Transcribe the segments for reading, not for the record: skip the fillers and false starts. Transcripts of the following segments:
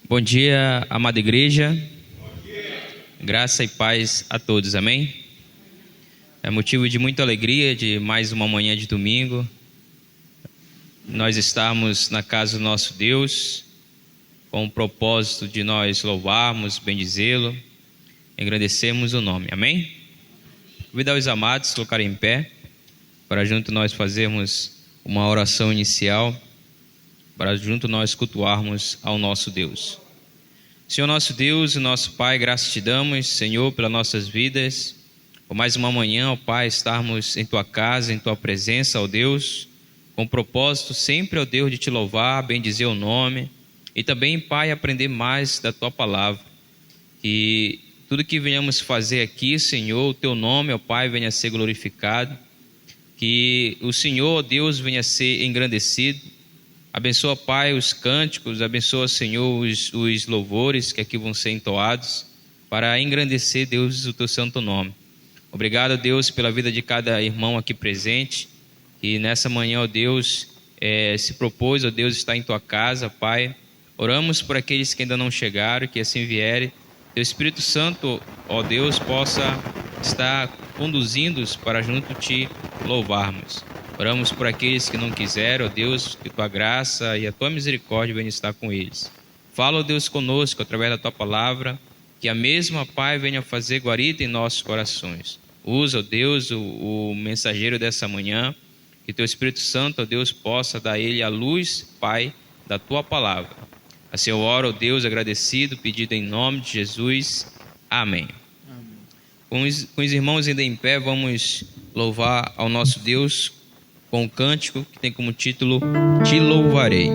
Bom dia, amada igreja. Graça e paz a todos, amém? É motivo de muita alegria de mais uma manhã de domingo nós estarmos na casa do nosso Deus com o propósito de nós louvarmos, bendizê-lo, engrandecemos o nome, amém? Convido os amados a colocarem em pé para junto nós fazermos uma oração inicial, para junto nós cultuarmos ao nosso Deus. Senhor nosso Deus e nosso Pai, graças te damos, Senhor, pelas nossas vidas, por mais uma manhã, ó Pai, estarmos em Tua casa, em Tua presença, ó Deus, com o propósito sempre, ó Deus, de Te louvar, bendizer o nome, e também, Pai, aprender mais da Tua palavra, que tudo que venhamos fazer aqui, Senhor, o Teu nome, ó Pai, venha a ser glorificado, que o Senhor, ó Deus, venha a ser engrandecido. Abençoa, Pai, os cânticos, abençoa, Senhor, os louvores que aqui vão ser entoados, para engrandecer, Deus, o Teu santo nome. Obrigado, Deus, pela vida de cada irmão aqui presente, que nessa manhã, ó Deus, se propôs, ó Deus, estar em Tua casa, Pai. Oramos por aqueles que ainda não chegaram, que assim vierem. Teu Espírito Santo, ó Deus, possa estar conduzindo-os para junto Te louvarmos. Oramos por aqueles que não quiseram, ó Deus, que Tua graça e a Tua misericórdia venham estar com eles. Fala, ó Deus, conosco através da Tua palavra, que a mesma, Pai, venha fazer guarida em nossos corações. Usa, ó Deus, o mensageiro dessa manhã, que Teu Espírito Santo, ó Deus, possa dar a ele a luz, Pai, da Tua palavra. Assim eu oro, ó Deus, agradecido, pedido em nome de Jesus. Amém. Com os irmãos ainda em pé, vamos louvar ao nosso Deus com um cântico que tem como título Te Louvarei.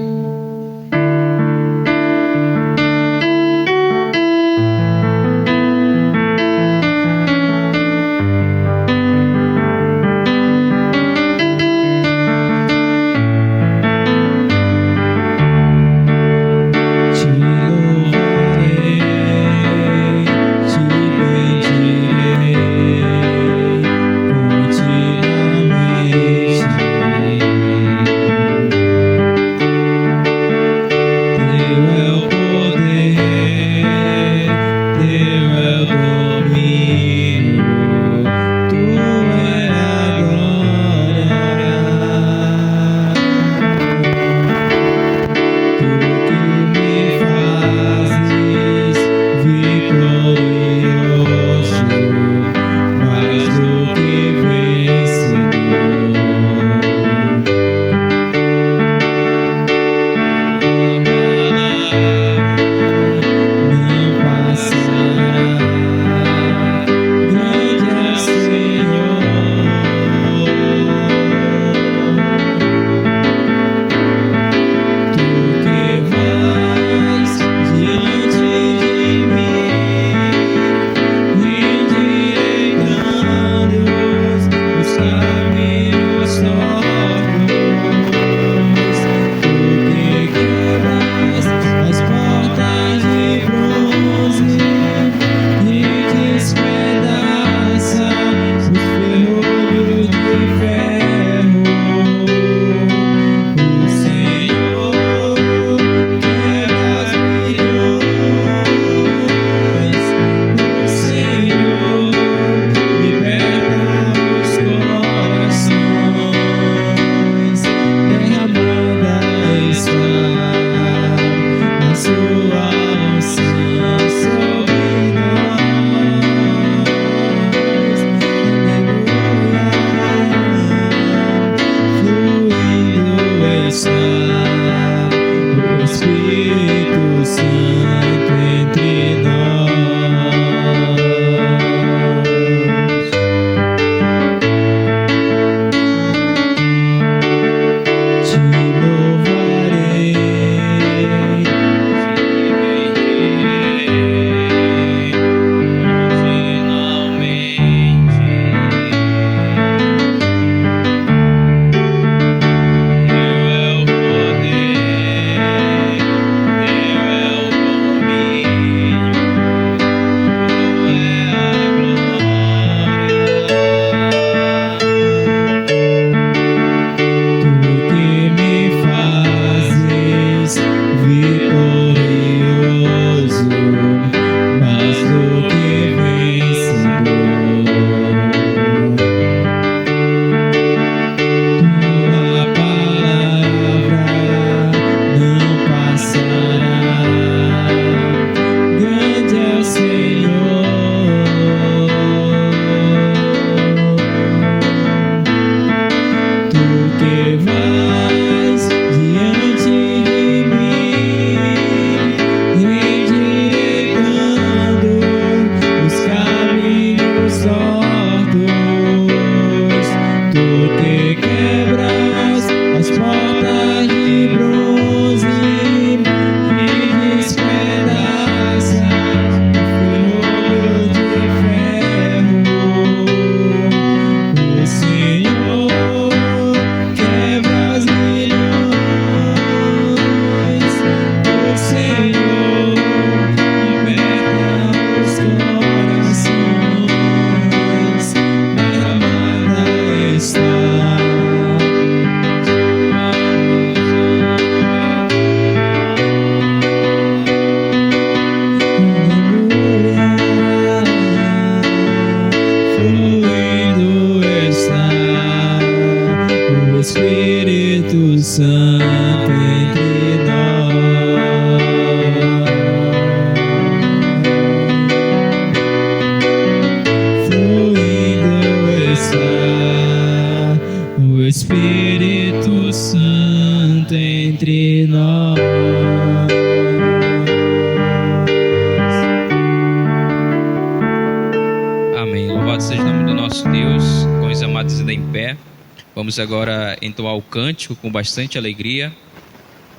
Vamos agora entoar o cântico com bastante alegria,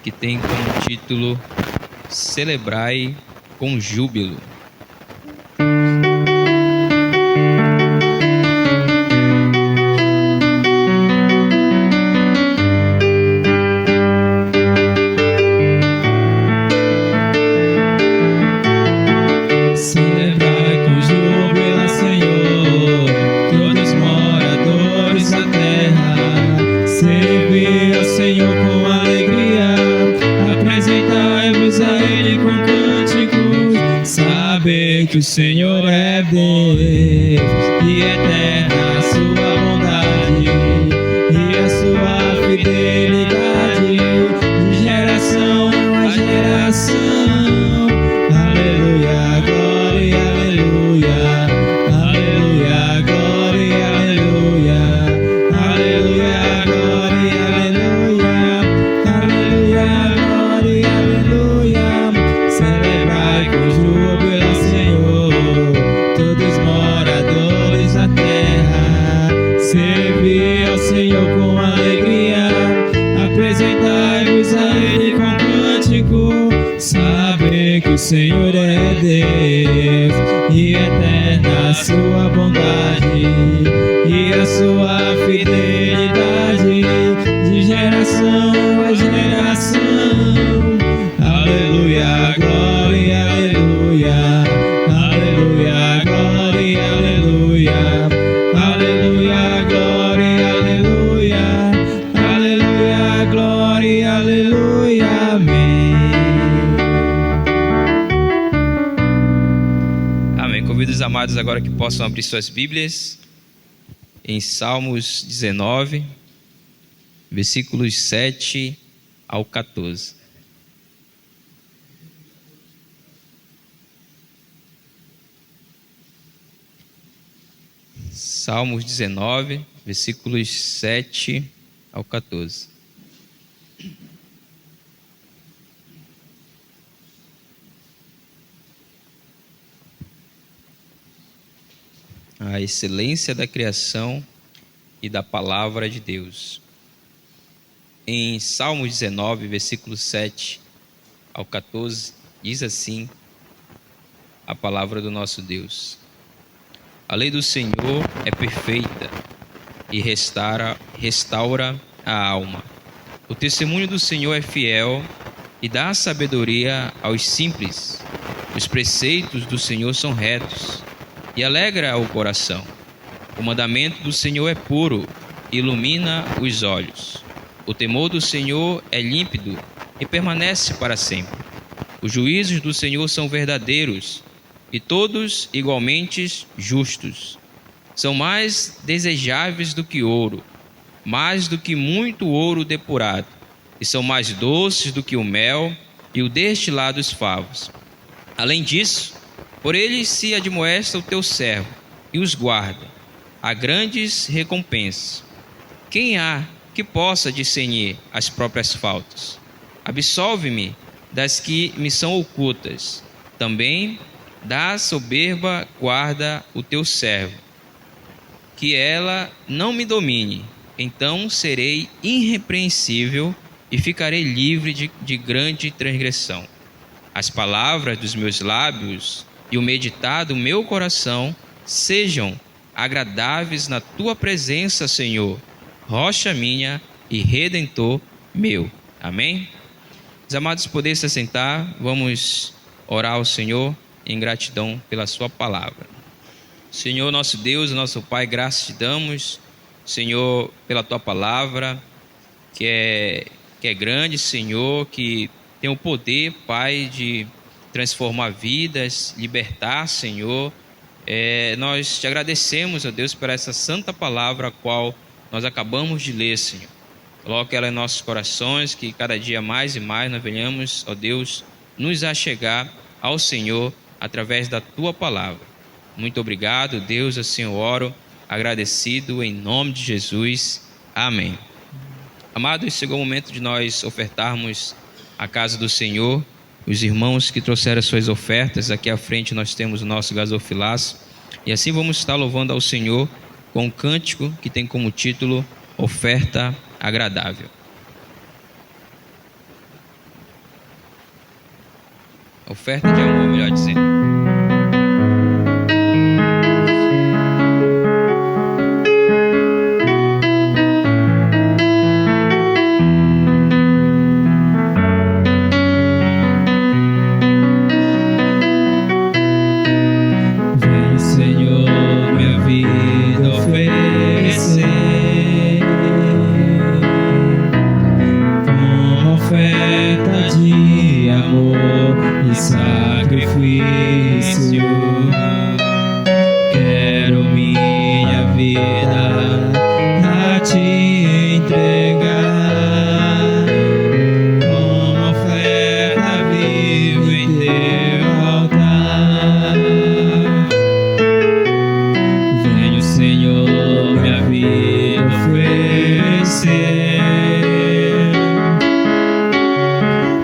que tem como título Celebrai com Júbilo. Que o Senhor é Deus e eterna a sua bondade e a sua fidelidade de geração a geração. Aleluia, glória, aleluia, aleluia, glória, aleluia, aleluia, glória, aleluia, aleluia, glória, aleluia. Celebrai com júbilo, todos moradores da terra, servi ao Senhor com alegria, apresentai-vos a Ele com cântico, saber que o Senhor é Deus e eterna a sua bondade e a sua fidelidade de geração a geração. Aleluia, glória, aleluia, aleluia, glória, aleluia, aleluia, glória, aleluia, aleluia, glória, aleluia, amém. Amém. Convido os amados agora que possam abrir suas Bíblias em Salmos 19, versículos 7 ao 14. Salmos 19, versículos 7 ao 14. A excelência da criação e da palavra de Deus. Em Salmos 19, versículos 7 ao 14, diz assim a palavra do nosso Deus: A lei do Senhor é perfeita e restaura a alma. O testemunho do Senhor é fiel e dá sabedoria aos simples. Os preceitos do Senhor são retos e alegra o coração. O mandamento do Senhor é puro e ilumina os olhos. O temor do Senhor é límpido e permanece para sempre. Os juízos do Senhor são verdadeiros e todos igualmente justos. São mais desejáveis do que ouro, mais do que muito ouro depurado, e são mais doces do que o mel e o destilado dos favos. Além disso, por eles se admoesta o teu servo e os guarda. Há grandes recompensas. Quem há que possa discernir as próprias faltas? Absolve-me das que me são ocultas. Também da soberba guarda o teu servo, que ela não me domine. Então serei irrepreensível e ficarei livre de grande transgressão. As palavras dos meus lábios e o meditar do meu coração sejam agradáveis na tua presença, Senhor, rocha minha e redentor meu. Amém? Os amados, poder se assentar, vamos orar ao Senhor em gratidão pela sua palavra. Senhor, nosso Deus, nosso Pai, graças te damos, Senhor, pela tua palavra, que é grande, Senhor, que tem o poder, Pai, de transformar vidas, libertar, Senhor. Nós te agradecemos, ó Deus, por essa santa palavra a qual nós acabamos de ler, Senhor. Coloque ela em nossos corações, que cada dia mais e mais nós venhamos, ó Deus, nos achegar ao Senhor através da tua palavra. Muito obrigado, Deus, assim eu oro, agradecido em nome de Jesus. Amém. Amados, chegou o momento de nós ofertarmos a casa do Senhor. Os irmãos que trouxeram as suas ofertas, aqui à frente nós temos o nosso gasofilaço. E assim vamos estar louvando ao Senhor com um cântico que tem como título oferta agradável. Oferta de amor, melhor dizendo. Vem, Senhor, minha vida oferecer como oferta de amor e sacrifício. Quero minha vida a te entregar como oferta viva em teu altar. Venho, Senhor, minha vida oferecer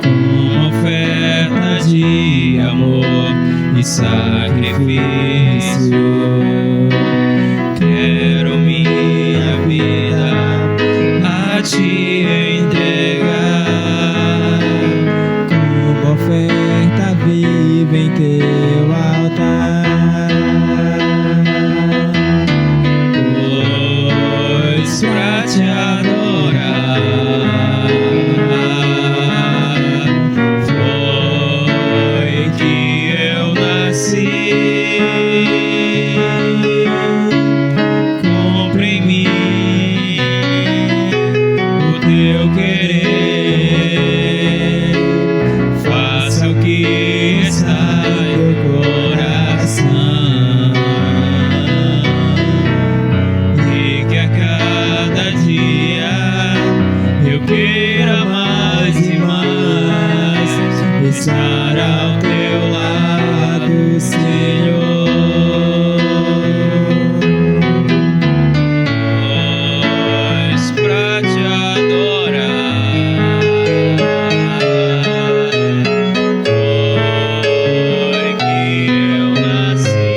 como oferta de amor e sacrifício. Quero minha vida a te entregar como oferta viva em teu altar. Pois pra te adorar foi que eu nasci. Compre em mim o teu querer, faça o que está em teu coração, e que a cada dia eu queira mais e mais estar ao teu lado, Senhor. Pois pra te adorar foi que eu nasci.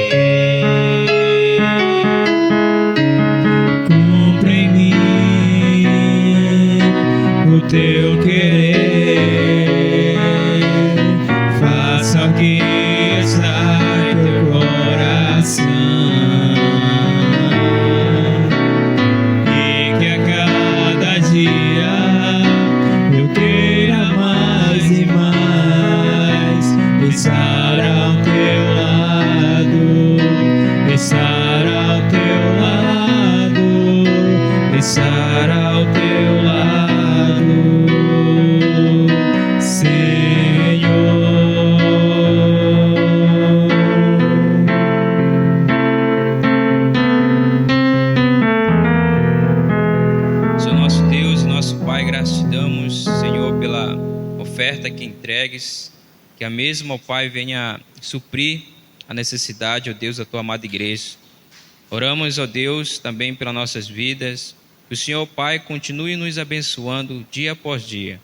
Cumpre em mim o teu querer, faça o que está em teu coração, e que a cada dia eu queira mais e mais estar ao teu lado, estar ao teu lado, estar ao teu lado, Senhor. Senhor nosso Deus e nosso Pai, graças te damos, Senhor, pela oferta que entregues, que a mesma, ó Pai, venha suprir a necessidade, ó Deus, da tua amada igreja. Oramos, ó Deus, também pelas nossas vidas, que o Senhor, Pai, continue nos abençoando dia após dia,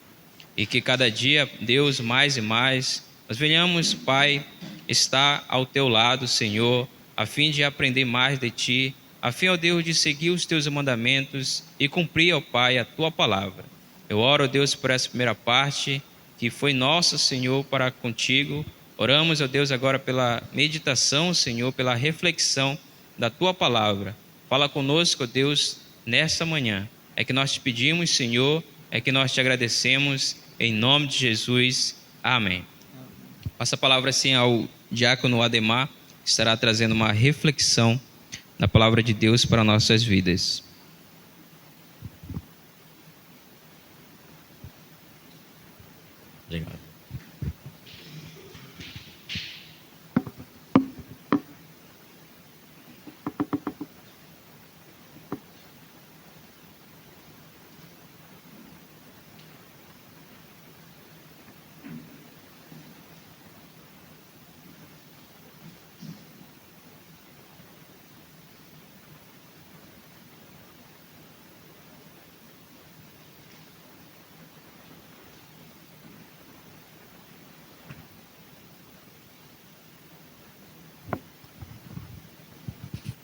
e que cada dia, Deus, mais e mais, nós venhamos, Pai, estar ao teu lado, Senhor, a fim de aprender mais de ti, a fim, ó Deus, de seguir os teus mandamentos e cumprir, ó Pai, a tua palavra. Eu oro, ó Deus, por essa primeira parte, que foi nossa, Senhor, para contigo. Oramos, ó Deus, agora pela meditação, Senhor, pela reflexão da tua palavra. Fala conosco, ó Deus, nesta manhã. É que nós te pedimos, Senhor, é que nós te agradecemos, em nome de Jesus. Amém. Passa a palavra assim ao diácono Ademar, que estará trazendo uma reflexão na palavra de Deus para nossas vidas. Obrigado.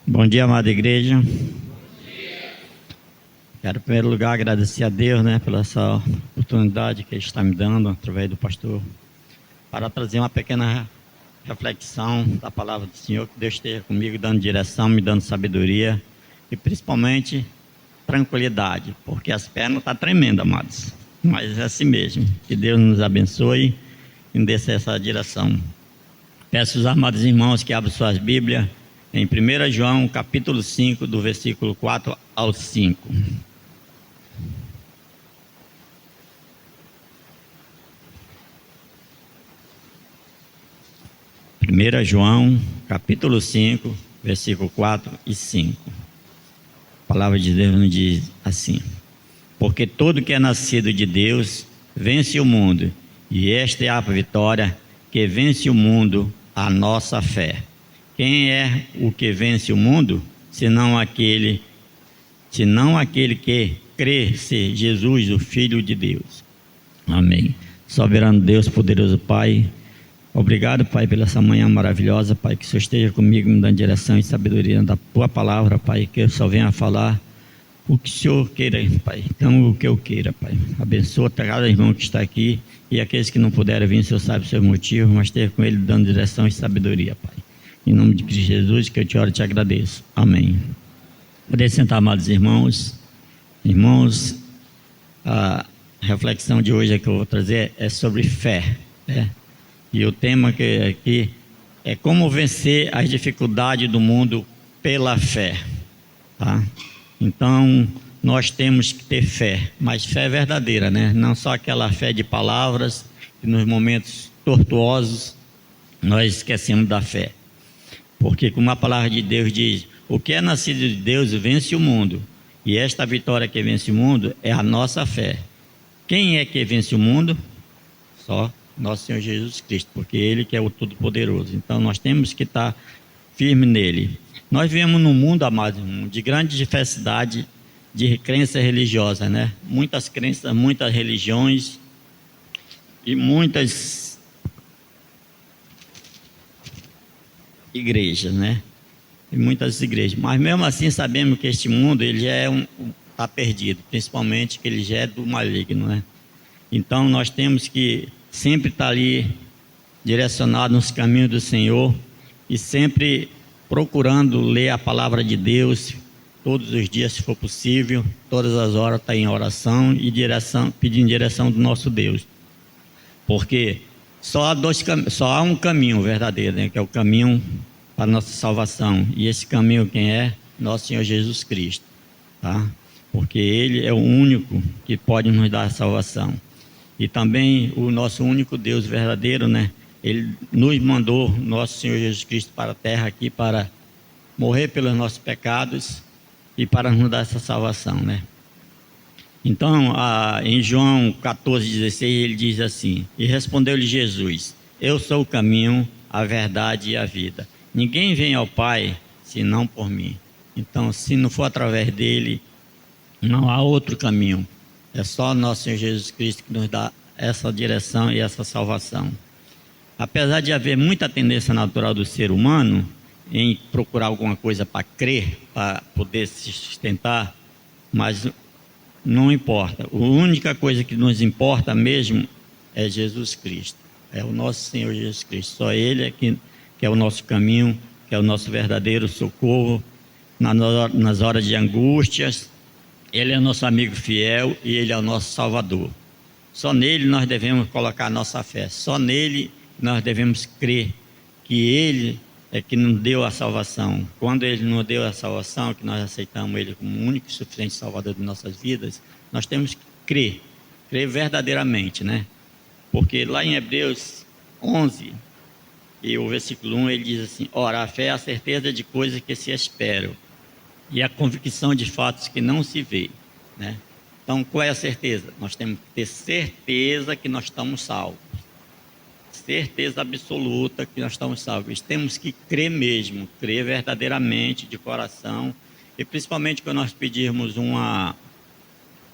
Bom dia, amada igreja. Quero, em primeiro lugar, agradecer a Deus, né, pela essa oportunidade que Ele está me dando, através do pastor, para trazer uma pequena reflexão da palavra do Senhor. Que Deus esteja comigo, dando direção, me dando sabedoria e, principalmente, tranquilidade, porque as pernas estão tremendas, amados. Mas é assim mesmo. Que Deus nos abençoe e nos dê essa direção. Peço aos amados irmãos que abram suas Bíblias em 1 João, capítulo 5, do versículo 4 ao 5. Primeira João, capítulo 5, versículo 4 e 5. A palavra de Deus nos diz assim: porque todo que é nascido de Deus vence o mundo, e esta é a vitória que vence o mundo, a nossa fé. Quem é o que vence o mundo, senão aquele que crê ser Jesus, o Filho de Deus. Amém. Soberano Deus, poderoso Pai, obrigado, Pai, pela essa manhã maravilhosa, Pai, que o Senhor esteja comigo, me dando direção e sabedoria da Tua palavra, Pai, que eu só venha falar o que o Senhor queira, Pai, não o que eu queira, Pai. Abençoa cada irmão que está aqui e aqueles que não puderam vir, o Senhor sabe os seus motivos, mas esteja com ele dando direção e sabedoria, Pai. Em nome de Cristo Jesus, que eu te oro e te agradeço. Amém. Poder sentar, amados irmãos. Irmãos, a reflexão de hoje que eu vou trazer é sobre fé, né? E o tema aqui é como vencer as dificuldades do mundo pela fé, tá? Então, nós temos que ter fé, mas fé verdadeira, né? Não só aquela fé de palavras, que nos momentos tortuosos nós esquecemos da fé. Porque como a palavra de Deus diz, o que é nascido de Deus vence o mundo, e esta vitória que vence o mundo é a nossa fé. Quem é que vence o mundo? Só nosso Senhor Jesus Cristo, porque Ele que é o Todo-Poderoso. Então nós temos que estar firme nele. Nós vivemos num mundo, amados, de grande diversidade de crenças religiosas, né? Muitas crenças, muitas religiões e muitas igrejas, né? E muitas igrejas. Mas mesmo assim sabemos que este mundo ele já está perdido, principalmente que ele já é do maligno, né? Então nós temos que sempre estar ali direcionado nos caminhos do Senhor e sempre procurando ler a palavra de Deus todos os dias, se for possível, todas as horas estar em oração e pedindo direção do nosso Deus. Porque só há um caminho verdadeiro, né? Que é o caminho para a nossa salvação. E esse caminho quem é? Nosso Senhor Jesus Cristo, tá? Porque Ele é o único que pode nos dar a salvação. E também o nosso único Deus verdadeiro, né? Ele nos mandou, nosso Senhor Jesus Cristo, para a terra aqui para morrer pelos nossos pecados e para nos dar essa salvação, né? Então, em João 14,16, ele diz assim: e respondeu-lhe Jesus: eu sou o caminho, a verdade e a vida. Ninguém vem ao Pai senão por mim. Então, se não for através dele, não há outro caminho. É só nosso Senhor Jesus Cristo que nos dá essa direção e essa salvação. Apesar de haver muita tendência natural do ser humano em procurar alguma coisa para crer, para poder se sustentar, mas não importa. A única coisa que nos importa mesmo é Jesus Cristo. É o nosso Senhor Jesus Cristo. Só Ele é que é o nosso caminho, que é o nosso verdadeiro socorro nas horas de angústias. Ele é o nosso amigo fiel e Ele é o nosso Salvador. Só nele nós devemos colocar a nossa fé. Só nele nós devemos crer que Ele é que nos deu a salvação. Quando Ele nos deu a salvação, que nós aceitamos Ele como o único e suficiente Salvador de nossas vidas, nós temos que crer verdadeiramente, né? Porque lá em Hebreus 11, e o versículo 1, ele diz assim: ora, a fé é a certeza de coisas que se esperam e a convicção de fatos que não se vê, né? Então, qual é a certeza? Nós temos que ter certeza que nós estamos salvos. Certeza absoluta que nós estamos salvos. Temos que crer mesmo, crer verdadeiramente, de coração. E principalmente quando nós pedirmos um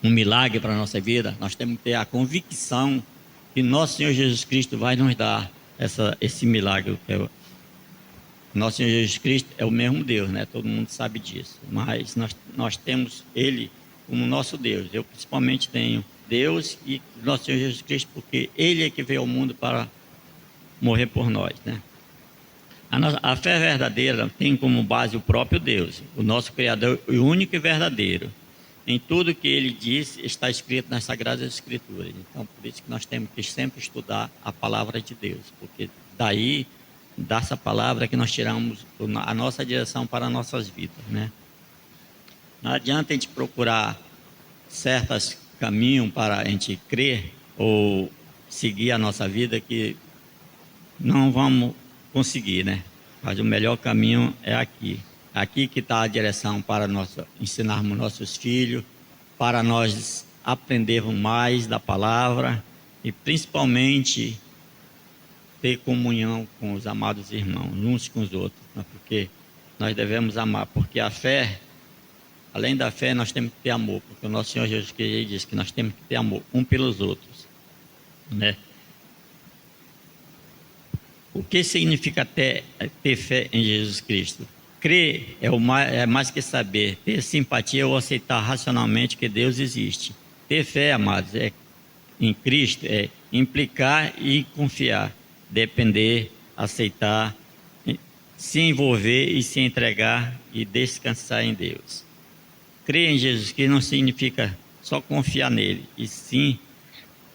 milagre para a nossa vida, nós temos que ter a convicção que nosso Senhor Jesus Cristo vai nos dar esse milagre. Nosso Senhor Jesus Cristo é o mesmo Deus, né? Todo mundo sabe disso. Mas nós temos Ele como nosso Deus. Eu principalmente tenho Deus e nosso Senhor Jesus Cristo, porque Ele é que veio ao mundo para morrer por nós, né? A fé verdadeira tem como base o próprio Deus, o nosso Criador, o único e verdadeiro. Em tudo que Ele diz está escrito nas Sagradas Escrituras. Então, por isso que nós temos que sempre estudar a palavra de Deus, porque daí, dessa palavra que nós tiramos a nossa direção para as nossas vidas, né? Não adianta a gente procurar certos caminhos para a gente crer ou seguir a nossa vida que não vamos conseguir, né? Mas o melhor caminho é aqui. Aqui que está a direção para nós ensinarmos nossos filhos, para nós aprendermos mais da palavra e principalmente ter comunhão com os amados irmãos, uns com os outros, né? Porque nós devemos amar, porque a fé, além da fé, nós temos que ter amor, porque o nosso Senhor Jesus Cristo diz que nós temos que ter amor um pelos outros, né? O que significa ter fé em Jesus Cristo? Crer é mais que saber. Ter simpatia ou aceitar racionalmente que Deus existe. Ter fé, amados, em Cristo é implicar e confiar, depender, aceitar, se envolver e se entregar e descansar em Deus. Crer em Jesus Cristo não significa só confiar nele, e sim,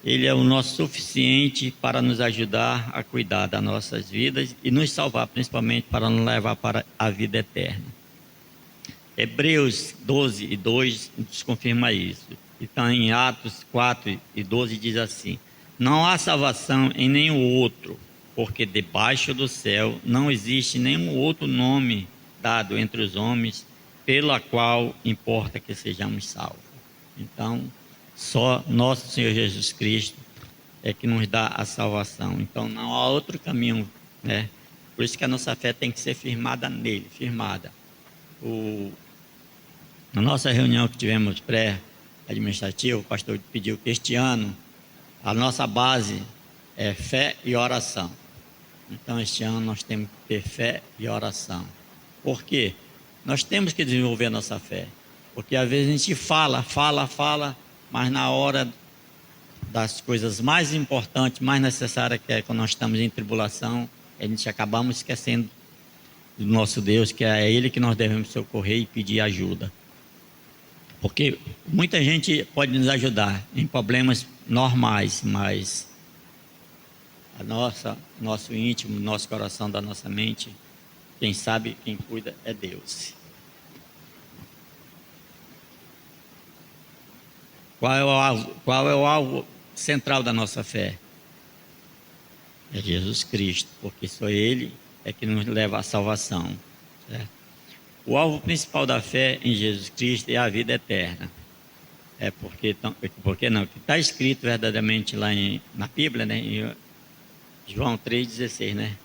Ele é o nosso suficiente para nos ajudar a cuidar das nossas vidas e nos salvar, principalmente para nos levar para a vida eterna. Hebreus 12:2 nos confirma isso. Então, em Atos 4:12 diz assim: não há salvação em nenhum outro, porque debaixo do céu não existe nenhum outro nome dado entre os homens, pela qual importa que sejamos salvos. Então, só nosso Senhor Jesus Cristo é que nos dá a salvação. Então não há outro caminho, né? Por isso que a nossa fé tem que ser firmada nele, firmada. Na nossa reunião que tivemos pré-administrativa, o pastor pediu que este ano a nossa base é fé e oração. Então este ano nós temos que ter fé e oração. Por quê? Nós temos que desenvolver a nossa fé. Porque às vezes a gente fala, mas na hora das coisas mais importantes, mais necessárias, que é quando nós estamos em tribulação, a gente acabamos esquecendo do nosso Deus, que é Ele que nós devemos socorrer e pedir ajuda. Porque muita gente pode nos ajudar em problemas normais, mas nosso íntimo, nosso coração, da nossa mente, quem sabe, quem cuida é Deus. Qual é o alvo central da nossa fé? É Jesus Cristo, porque só Ele é que nos leva à salvação, certo? O alvo principal da fé em Jesus Cristo é a vida eterna. Porque não, que está escrito verdadeiramente lá na Bíblia, né, em João 3,16, né?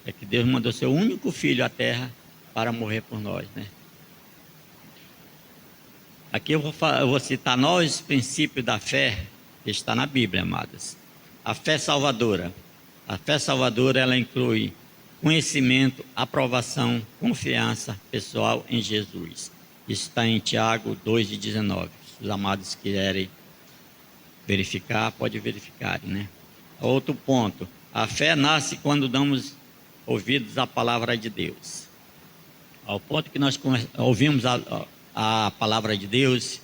É que Deus mandou seu único filho à terra para morrer por nós, né? Aqui eu vou citar 9 princípios da fé que está na Bíblia, amadas. A fé salvadora. A fé salvadora, ela inclui conhecimento, aprovação, confiança pessoal em Jesus. Isso está em Tiago 2:19. Se os amados quiserem verificar, pode verificar, né? Outro ponto. A fé nasce quando damos ouvidos à palavra de Deus. Ao ponto que nós ouvimos a palavra de Deus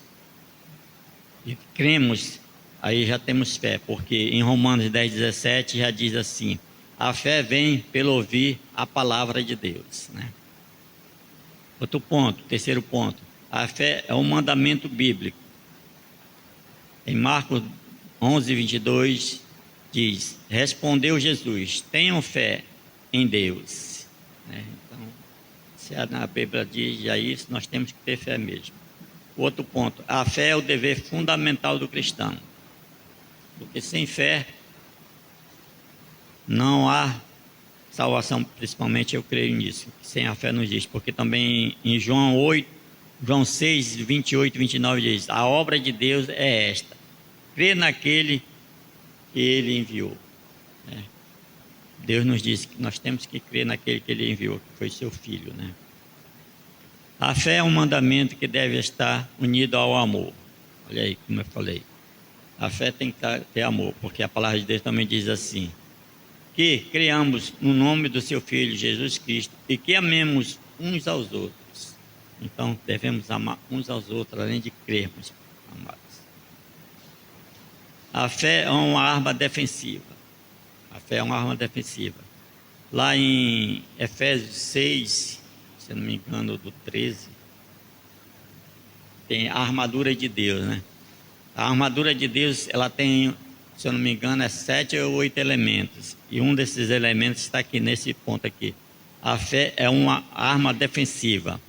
e cremos, aí já temos fé, porque em Romanos 10:17 já diz assim: a fé vem pelo ouvir a palavra de Deus, né? Outro ponto, terceiro ponto, a fé é um mandamento bíblico. Em Marcos 11:22 diz: respondeu Jesus, tenham fé em Deus, né? Então, se a Bíblia diz já isso, nós temos que ter fé mesmo. Outro ponto, a fé é o dever fundamental do cristão, porque sem fé não há salvação. Principalmente eu creio nisso, que sem a fé não existe, porque também em João 6:28-29 diz: a obra de Deus é esta, crer naquele que Ele enviou, né? Deus nos disse que nós temos que crer naquele que Ele enviou, que foi seu Filho, né? A fé é um mandamento que deve estar unido ao amor. Olha aí como eu falei. A fé tem que ter amor, porque a palavra de Deus também diz assim: que criamos no nome do seu Filho Jesus Cristo e que amemos uns aos outros. Então devemos amar uns aos outros, além de crermos, amados. A fé é uma arma defensiva. A fé é uma arma defensiva. Lá em Efésios 6, se não me engano, do 13, tem a armadura de Deus, né? A armadura de Deus, ela tem, se eu não me engano, 7 ou 8 elementos. E um desses elementos está aqui nesse ponto aqui. A fé é uma arma defensiva.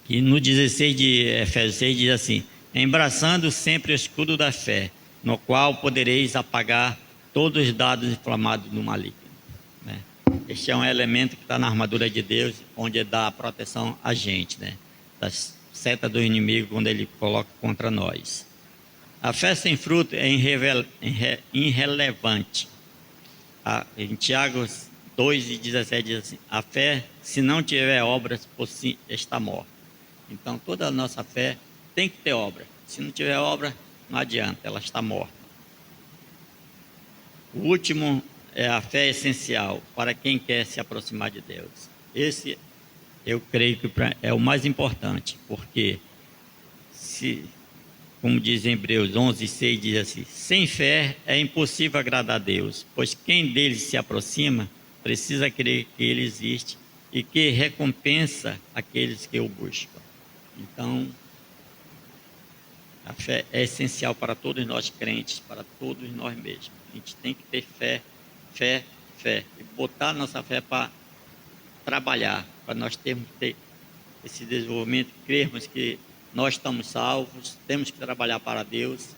E no 16 de Efésios 6 diz assim: embraçando sempre o escudo da fé, no qual podereis apagar todos os dados inflamados do maligno. Né? Este é um elemento que está na armadura de Deus, onde dá a proteção a gente, né? Das setas do inimigo, quando ele coloca contra nós. A fé sem fruto é irrelevante. Em Tiago 2,17 diz assim: a fé, se não tiver obras, por si está morta. Então, toda a nossa fé tem que ter obra. Se não tiver obra, não adianta, ela está morta. O último é a fé essencial para quem quer se aproximar de Deus. Esse, eu creio que é o mais importante, porque, como diz em Hebreus 11:6, diz assim: sem fé é impossível agradar a Deus, pois quem dele se aproxima precisa crer que ele existe e que recompensa aqueles que o buscam. Então, a fé é essencial para todos nós crentes, para todos nós mesmos. A gente tem que ter fé, fé, fé. E botar nossa fé para trabalhar, para nós termos que ter esse desenvolvimento, crermos que nós estamos salvos, temos que trabalhar para Deus,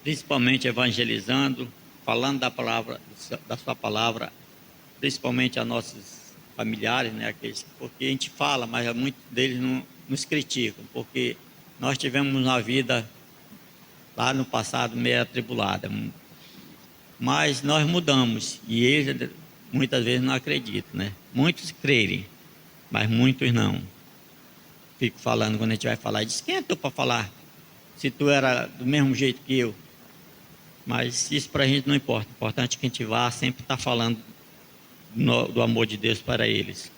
principalmente evangelizando, falando da palavra, da sua palavra, principalmente a nossos familiares, né, aqueles, porque a gente fala, mas muitos deles não nos criticam, porque nós tivemos uma vida lá no passado meio atribulada, mas nós mudamos e eles muitas vezes não acreditam, né? Muitos crerem, mas muitos não. Fico falando, quando a gente vai falar, diz: quem é tu para falar? Se tu era do mesmo jeito que eu. Mas isso para a gente não importa. O importante é que a gente vá sempre estar falando do amor de Deus para eles.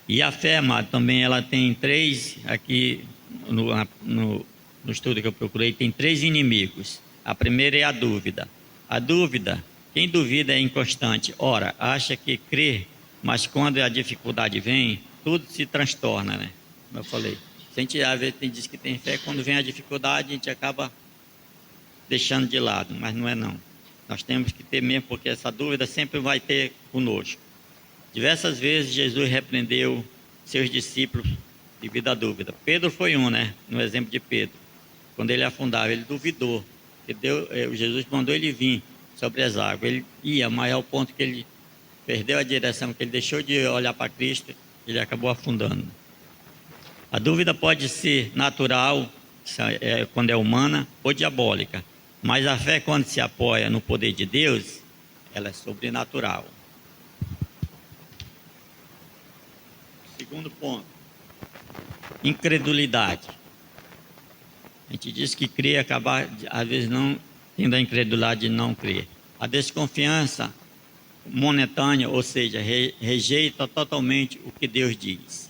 E a fé, amado, também ela tem três, aqui no estudo que eu procurei, tem 3 inimigos. A primeira é a dúvida. A dúvida, quem duvida é inconstante. Ora, acha que crê, mas quando a dificuldade vem, tudo se transtorna, né? Como eu falei. Se a gente às vezes diz que tem fé, quando vem a dificuldade, a gente acaba deixando de lado, mas não é não. Nós temos que ter mesmo, porque essa dúvida sempre vai ter conosco. Diversas vezes Jesus repreendeu seus discípulos devido à dúvida. Pedro foi um, né? No exemplo de Pedro. Quando ele afundava, ele duvidou. Jesus mandou ele vir sobre as águas. Ele ia, mas ao ponto que ele perdeu a direção, que ele deixou de olhar para Cristo, ele acabou afundando. A dúvida pode ser natural, quando é humana, ou diabólica. Mas a fé, quando se apoia no poder de Deus, ela é sobrenatural. Segundo ponto, incredulidade. A gente diz que crê, acaba, às vezes, não tendo a incredulidade de não crer. A desconfiança momentânea, ou seja, rejeita totalmente o que Deus diz.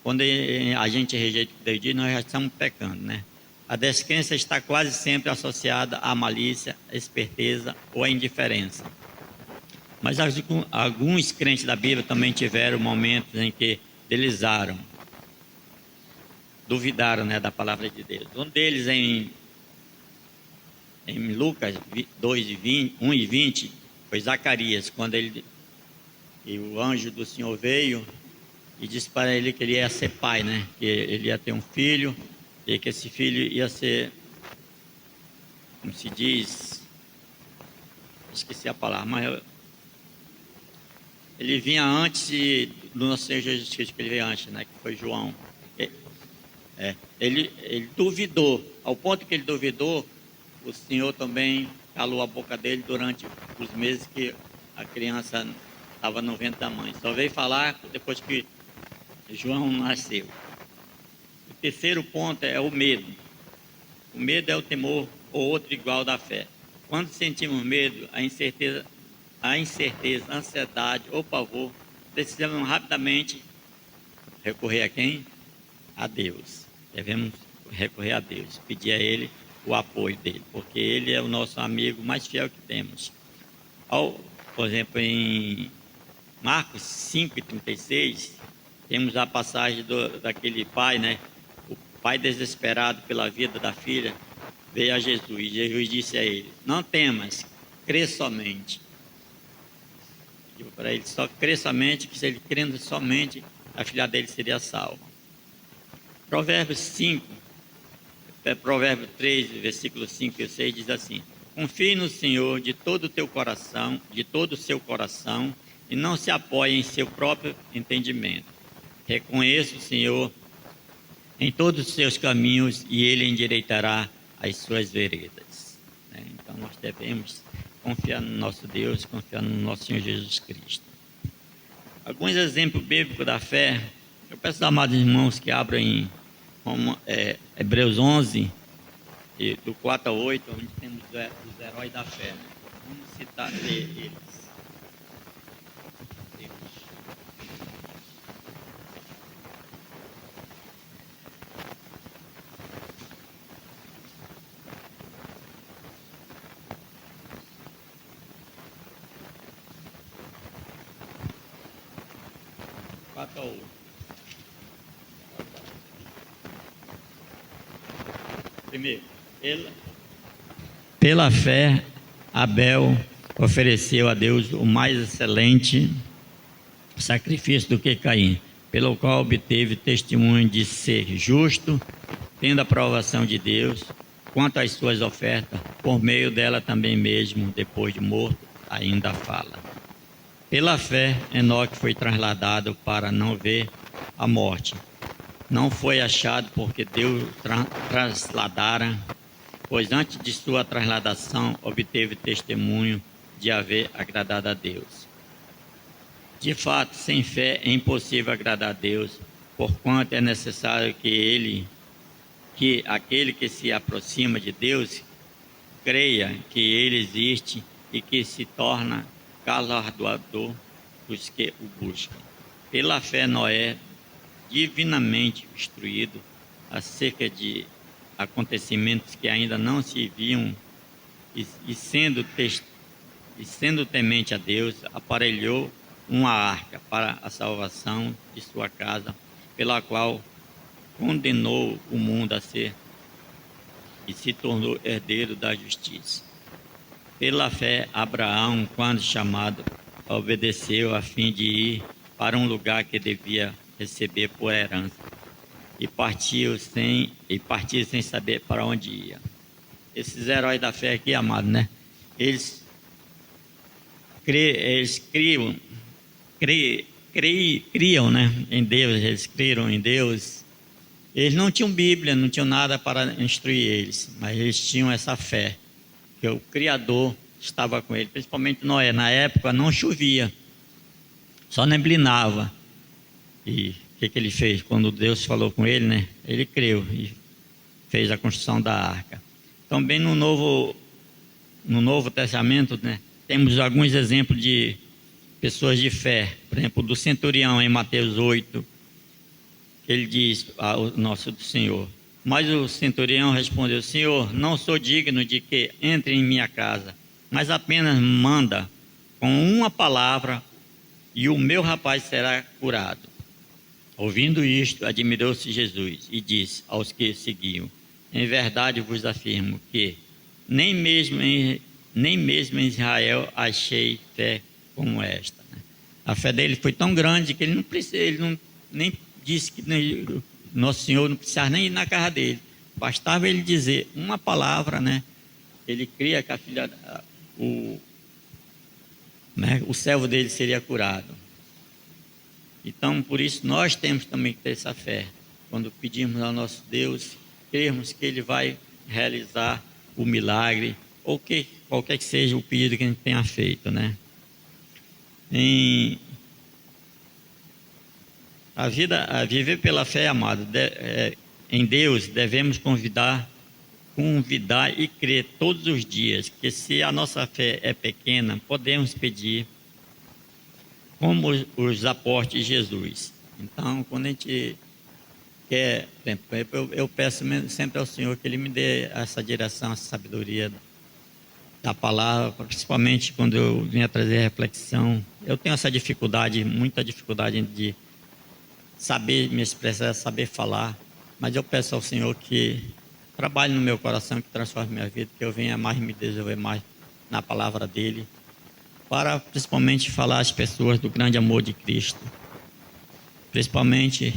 Quando a gente rejeita o que Deus diz, nós já estamos pecando, né? A descrença está quase sempre associada à malícia, à esperteza ou à indiferença. Mas alguns crentes da Bíblia também tiveram momentos em que deslizaram, duvidaram, né, da palavra de Deus. Um deles em Lucas 1:20, foi Zacarias, quando o anjo do Senhor veio e disse para ele que ele ia ser pai, né? Que ele ia ter um filho e que esse filho ia ser, como se diz, esqueci a palavra, mas ele vinha antes do nosso Senhor Jesus Cristo, que ele veio antes, né? Que foi João. Ele duvidou, ao ponto que ele duvidou, o Senhor também calou a boca dele durante os meses que a criança estava no ventre da mãe. Só veio falar depois que João nasceu. terceiro ponto é o medo. O medo é o temor ou outro igual da fé. Quando sentimos medo, a incerteza, a ansiedade ou pavor, precisamos rapidamente recorrer a quem? A Deus. Devemos recorrer a Deus, pedir a Ele o apoio dele, porque Ele é o nosso amigo mais fiel que temos. Por exemplo, em Marcos 5,36, temos a passagem daquele pai, né? O pai desesperado pela vida da filha veio a Jesus. E Jesus disse a ele: não temas, crê somente. Pediu para ele só crer somente, que se ele crendo somente, a filha dele seria salva. Provérbios 3, versículos 5 e 6 diz assim: confie no Senhor de todo o teu coração, de todo o seu coração, e não se apoie em seu próprio entendimento. Reconheça o Senhor em todos os seus caminhos e Ele endireitará as suas veredas. Então nós devemos confiar no nosso Deus, confiar no nosso Senhor Jesus Cristo. Alguns exemplos bíblicos da fé. Eu peço aos amados irmãos que abram em Hebreus 11, do 4 a 8, onde temos os heróis da fé. Vamos citar eles. Primeiro, pela fé, Abel ofereceu a Deus o mais excelente sacrifício do que Caim, pelo qual obteve testemunho de ser justo, tendo a aprovação de Deus quanto às suas ofertas, por meio dela também mesmo, depois de morto, ainda fala. Pela fé, Enoque foi trasladado para não ver a morte. Não foi achado porque Deus trasladara, pois antes de sua trasladação obteve testemunho de haver agradado a Deus. De fato, sem fé é impossível agradar a Deus, porquanto é necessário que aquele que se aproxima de Deus creia que Ele existe e que se torna galardoador dos que o buscam. Pela fé, Noé, divinamente instruído acerca de acontecimentos que ainda não se viam e sendo temente a Deus, aparelhou uma arca para a salvação de sua casa, pela qual condenou o mundo a ser e se tornou herdeiro da justiça. Pela fé, Abraão, quando chamado, obedeceu a fim de ir para um lugar que devia receber por herança, e partiu sem saber para onde ia. Esses heróis da fé aqui, amado, né? Eles criam, né, em Deus, eles creram em Deus. Eles não tinham Bíblia, não tinham nada para instruir eles, mas eles tinham essa fé, que o Criador estava com ele, principalmente Noé. Na época não chovia, só neblinava. E o que ele fez? Quando Deus falou com ele, né? Ele creu e fez a construção da arca. Também no Novo Testamento, né, temos alguns exemplos de pessoas de fé. Por exemplo, do centurião em Mateus 8, ele diz ao nosso Senhor: mas o centurião respondeu: Senhor, não sou digno de que entre em minha casa, mas apenas manda com uma palavra e o meu rapaz será curado. Ouvindo isto, admirou-se Jesus e disse aos que seguiam: em verdade vos afirmo que nem mesmo em Israel achei fé como esta. A fé dele foi tão grande que ele nem disse que Nosso Senhor não precisava nem ir na casa dele. Bastava ele dizer uma palavra, né? Ele cria que o servo dele seria curado. Então, por isso, nós temos também que ter essa fé. Quando pedimos ao nosso Deus, crermos que Ele vai realizar o milagre, ou qualquer que seja o pedido que a gente tenha feito, né? A viver pela fé, amado, em Deus, devemos convidar e crer todos os dias que, se a nossa fé é pequena, podemos pedir como os apóstolos de Jesus. Então, quando a gente quer, por exemplo, eu peço sempre ao Senhor que Ele me dê essa direção, essa sabedoria da palavra, principalmente quando eu venho a trazer reflexão. Eu tenho essa dificuldade, muita dificuldade de saber me expressar, saber falar, mas eu peço ao Senhor que trabalhe no meu coração, que transforme minha vida, que eu venha mais me desenvolver mais na palavra dEle, para principalmente falar às pessoas do grande amor de Cristo. Principalmente,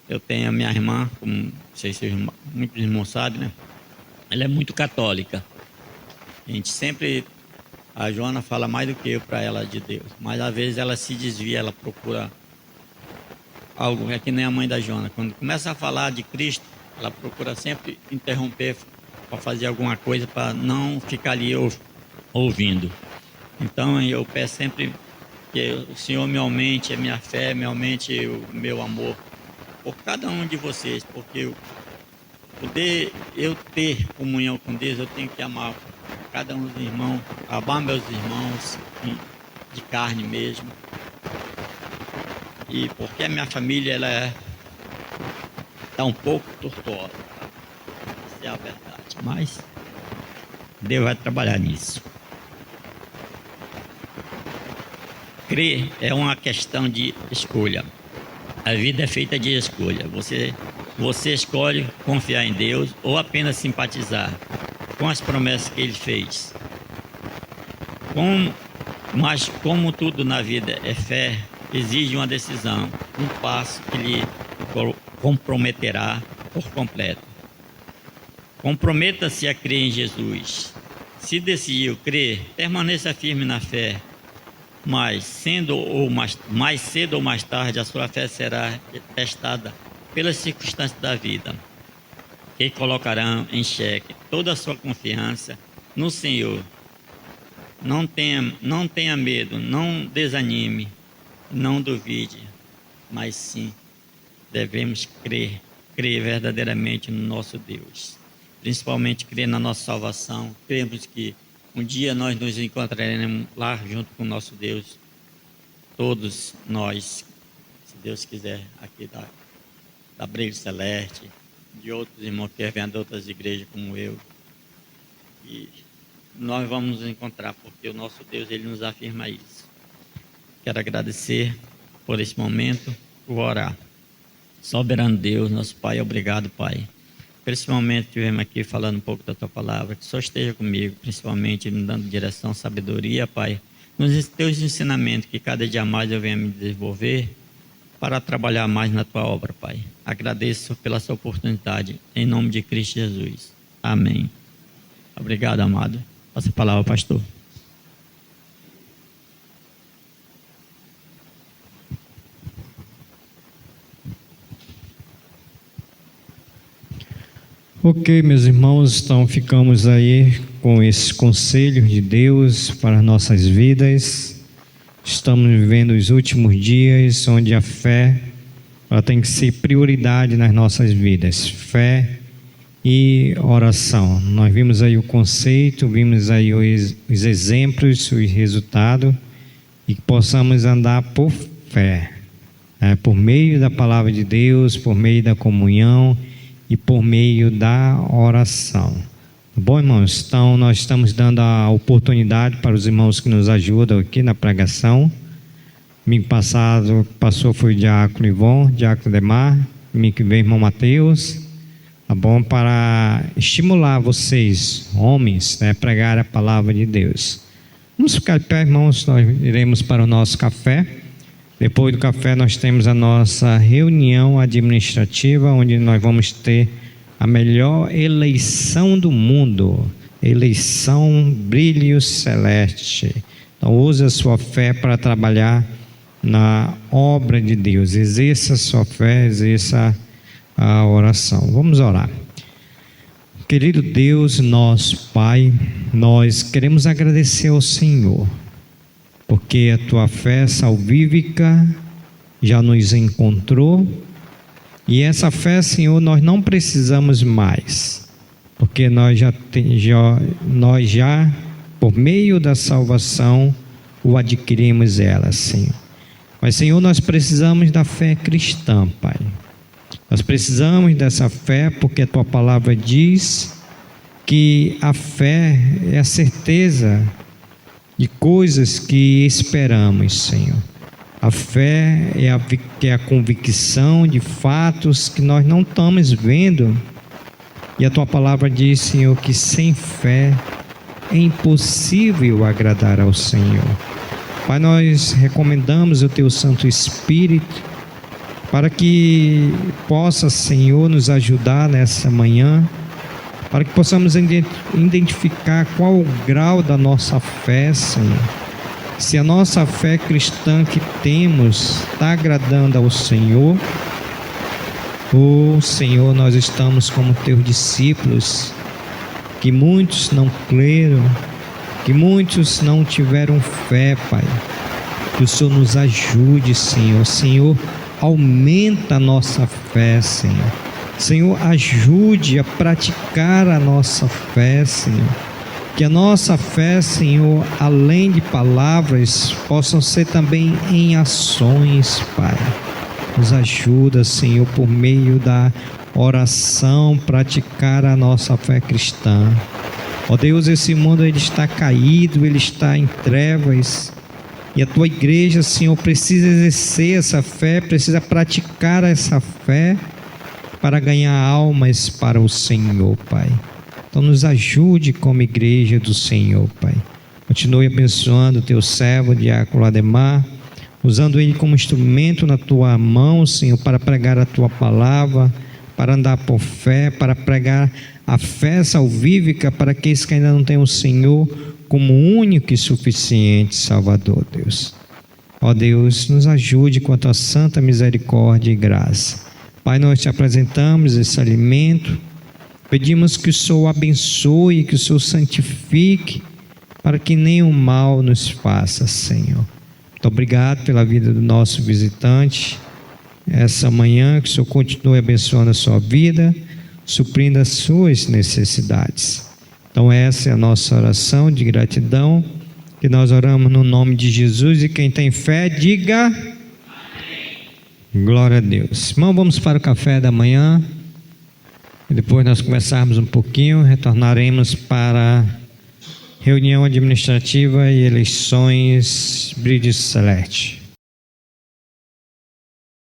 eu tenho a minha irmã, como não sei se muitos irmãos sabem, né? Ela é muito católica. A Joana fala mais do que eu para ela de Deus, mas às vezes ela se desvia, ela procura algo, é que nem a mãe da Joana. Quando começa a falar de Cristo, ela procura sempre interromper para fazer alguma coisa, para não ficar ali ouvindo. Então eu peço sempre que o Senhor me aumente a minha fé, me aumente o meu amor por cada um de vocês, porque eu ter comunhão com Deus, eu tenho que amar cada um dos irmãos, amar meus irmãos de carne mesmo. E porque a minha família ela está um pouco tortuosa, essa é a verdade, mas Deus vai trabalhar nisso. Crer é uma questão de escolha. A vida é feita de escolha. Você escolhe confiar em Deus ou apenas simpatizar com as promessas que Ele fez. Mas como tudo na vida é fé, exige uma decisão, um passo que lhe comprometerá por completo. Comprometa-se a crer em Jesus. Se decidiu crer, permaneça firme na fé. Mas mais cedo ou mais tarde, a sua fé será testada pelas circunstâncias da vida, que colocarão em xeque toda a sua confiança no Senhor. Não tenha medo, não desanime, não duvide, mas sim devemos crer verdadeiramente no nosso Deus, principalmente crer na nossa salvação. Cremos que um dia nós nos encontraremos lá junto com o nosso Deus, todos nós, se Deus quiser, aqui da Brilho Celeste, de outros irmãos que vêm de outras igrejas como eu. E nós vamos nos encontrar, porque o nosso Deus, Ele nos afirma isso. Quero agradecer por esse momento, por orar. Soberano Deus, nosso Pai, obrigado, Pai. Por esse momento que estivemos aqui falando um pouco da Tua Palavra, que só esteja comigo, principalmente me dando direção, sabedoria, Pai, nos Teus ensinamentos, que cada dia mais eu venha me desenvolver para trabalhar mais na Tua obra, Pai. Agradeço pela sua oportunidade, em nome de Cristo Jesus. Amém. Obrigado, amado. Passa a palavra, pastor. Ok, meus irmãos, então ficamos aí com esse conselho de Deus para nossas vidas. Estamos vivendo os últimos dias onde a fé ela tem que ser prioridade nas nossas vidas. Fé e oração. Nós vimos aí o conceito, vimos aí os exemplos, os resultados, e que possamos andar por fé, por meio da palavra de Deus, por meio da comunhão e por meio da oração. Bom, irmãos, então nós estamos dando a oportunidade para os irmãos que nos ajudam aqui na pregação. Domingo passado passou foi o diácono Ivon, diácono Demar, domingo que vem irmão Mateus, tá bom? Para estimular vocês, homens, a pregar a palavra de Deus. Vamos ficar de pé, irmãos, nós iremos para o nosso café. Depois do café nós temos a nossa reunião administrativa, onde nós vamos ter a melhor eleição do mundo, eleição Brilho Celeste. Então use a sua fé para trabalhar na obra de Deus, exerça a sua fé, exerça a oração. Vamos orar. Querido Deus, nosso Pai, nós queremos agradecer ao Senhor, porque a Tua fé salvífica já nos encontrou E essa fé, Senhor, nós não precisamos mais, porque nós já, por meio da salvação, o adquirimos ela, Senhor. Mas, Senhor, nós precisamos da fé cristã, Pai. Nós precisamos dessa fé porque a Tua palavra diz que a fé é a certeza de coisas que esperamos, Senhor. A fé é a convicção de fatos que nós não estamos vendo. E a Tua palavra diz, Senhor, que sem fé é impossível agradar ao Senhor. Pai, nós recomendamos o Teu Santo Espírito para que possa, Senhor, nos ajudar nessa manhã, para que possamos identificar qual o grau da nossa fé, Senhor. Se a nossa fé cristã que temos está agradando ao Senhor, ou, Senhor, nós estamos como Teus discípulos, que muitos não creram, que muitos não tiveram fé, Pai. Que o Senhor nos ajude, Senhor. Senhor, aumenta a nossa fé, Senhor. Senhor, ajude a praticar a nossa fé, Senhor. Que a nossa fé, Senhor, além de palavras, possam ser também em ações, Pai. Nos ajuda, Senhor, por meio da oração, praticar a nossa fé cristã. Ó Deus, esse mundo ele está caído, ele está em trevas. E a Tua igreja, Senhor, precisa exercer essa fé, precisa praticar essa fé para ganhar almas para o Senhor, Pai. Então nos ajude como igreja do Senhor, Pai. Continue abençoando o Teu servo, Diácono Ademar, usando ele como instrumento na Tua mão, Senhor, para pregar a Tua palavra, para andar por fé, para pregar a fé salvífica para aqueles que ainda não têm o Senhor como único e suficiente Salvador, Deus. Ó Deus, nos ajude com a Tua santa misericórdia e graça. Pai, nós Te apresentamos esse alimento, pedimos que o Senhor abençoe, que o Senhor santifique, para que nenhum mal nos faça, Senhor. Muito obrigado pela vida do nosso visitante, essa manhã, que o Senhor continue abençoando a sua vida, suprindo as suas necessidades. Então essa é a nossa oração de gratidão, que nós oramos no nome de Jesus, e quem tem fé, diga amém. Glória a Deus. Irmão, vamos para o café da manhã, e depois nós conversarmos um pouquinho, retornaremos para a reunião administrativa e eleições Bridge Select.